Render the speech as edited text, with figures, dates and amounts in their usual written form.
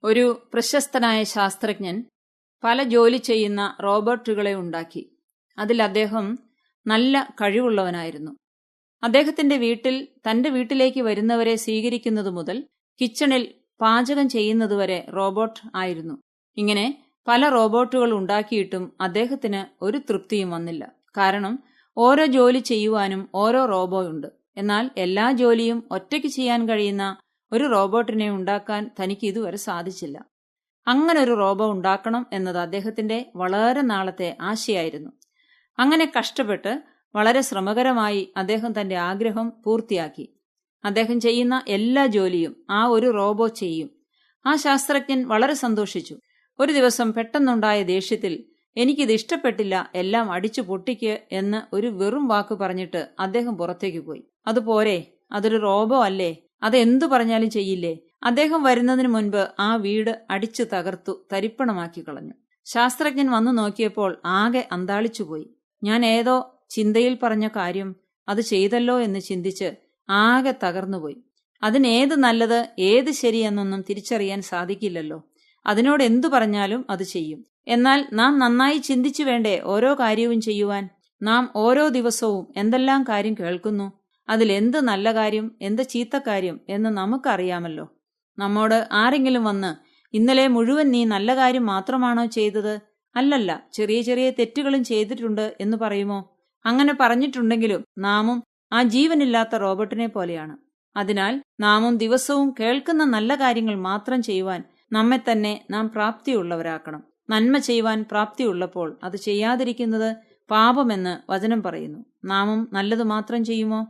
ഒരു പ്രശസ്തനായ ശാസ്ത്രജ്ഞൻ പല ജോലി ചെയ്യുന്ന റോബോട്ടുകളെ ഉണ്ടാക്കി. അതിൽ അദ്ദേഹം നല്ല കഴിവുള്ളവനായിരുന്നു. അദ്ദേഹത്തിന്റെ വീട്ടിൽ തന്റെ വീട്ടിലേക്ക് വരുന്നവരെ സ്വീകരിക്കുന്നത് മുതൽ കിച്ചണിൽ പാചകം ചെയ്യുന്നതുവരെ റോബോട്ട് ആയിരുന്നു. ഇങ്ങനെ പല റോബോട്ടുകൾ ഉണ്ടാക്കിയിട്ടും അദ്ദേഹത്തിന് ഒരു തൃപ്തിയും വന്നില്ല. കാരണം ഓരോ ജോലി ചെയ്യുവാനും ഓരോ റോബോ ഉണ്ട്. എന്നാൽ എല്ലാ ജോലിയും ഒറ്റയ്ക്ക് ചെയ്യാൻ കഴിയുന്ന ഒരു റോബോട്ടിനെ ഉണ്ടാക്കാൻ തനിക്ക് ഇതുവരെ സാധിച്ചില്ല. അങ്ങനെ ഒരു റോബോ ഉണ്ടാക്കണം എന്നത് അദ്ദേഹത്തിന്റെ വളരെ നാളത്തെ ആശയായിരുന്നു. അങ്ങനെ കഷ്ടപ്പെട്ട് വളരെ ശ്രമകരമായി അദ്ദേഹം തന്റെ ആഗ്രഹം പൂർത്തിയാക്കി. അദ്ദേഹം ചെയ്യുന്ന എല്ലാ ജോലിയും ആ ഒരു റോബോ ചെയ്യും. ആ ശാസ്ത്രജ്ഞൻ വളരെ സന്തോഷിച്ചു. ഒരു ദിവസം പെട്ടെന്നുണ്ടായ ദേഷ്യത്തിൽ എനിക്കിത് ഇഷ്ടപ്പെട്ടില്ല, എല്ലാം അടിച്ചു പൊട്ടിക്ക് എന്ന് ഒരു വെറും വാക്ക് പറഞ്ഞിട്ട് അദ്ദേഹം പുറത്തേക്ക് പോയി. അതുപോരെ, അതൊരു റോബോ അല്ലേ, അതെന്തു പറഞ്ഞാലും ചെയ്യില്ലേ? അദ്ദേഹം വരുന്നതിന് മുൻപ് ആ വീട് അടിച്ചു തകർത്തു തരിപ്പണമാക്കി കളഞ്ഞു. ശാസ്ത്രജ്ഞൻ വന്നു നോക്കിയപ്പോൾ ആകെ അന്താളിച്ചുപോയി. ഞാൻ ഏതോ ചിന്തയിൽ പറഞ്ഞ കാര്യം അത് ചെയ്തല്ലോ എന്ന് ചിന്തിച്ച് ആകെ തകർന്നുപോയി. അതിനേത് നല്ലത് ഏത് ശരിയെന്നൊന്നും തിരിച്ചറിയാൻ സാധിക്കില്ലല്ലോ. അതിനോട് എന്തു പറഞ്ഞാലും അത് ചെയ്യും. എന്നാൽ നാം നന്നായി ചിന്തിച്ചു വേണ്ടേ ഓരോ കാര്യവും ചെയ്യുവാൻ? നാം ഓരോ ദിവസവും എന്തെല്ലാം കാര്യം കേൾക്കുന്നു, അതിലെന്ത് നല്ല കാര്യം എന്ത് ചീത്തക്കാര്യം എന്ന് നമുക്കറിയാമല്ലോ. നമ്മോട് ആരെങ്കിലും വന്ന് ഇന്നലെ മുഴുവൻ നീ നല്ല കാര്യം മാത്രമാണോ ചെയ്തത്, അല്ലല്ല ചെറിയ ചെറിയ തെറ്റുകളും ചെയ്തിട്ടുണ്ട് എന്ന് പറയുമോ? അങ്ങനെ പറഞ്ഞിട്ടുണ്ടെങ്കിലും നാമും ആ ജീവനില്ലാത്ത റോബോട്ടിനെ പോലെയാണ്. അതിനാൽ നാമും ദിവസവും കേൾക്കുന്ന നല്ല കാര്യങ്ങൾ മാത്രം ചെയ്യുവാൻ നമ്മെ തന്നെ നാം പ്രാപ്തിയുള്ളവരാക്കണം. നന്മ ചെയ്യുവാൻ പ്രാപ്തിയുള്ളപ്പോൾ അത് ചെയ്യാതിരിക്കുന്നത് പാപമെന്ന് വചനം പറയുന്നു. നാമും നല്ലത് മാത്രം ചെയ്യുമോ?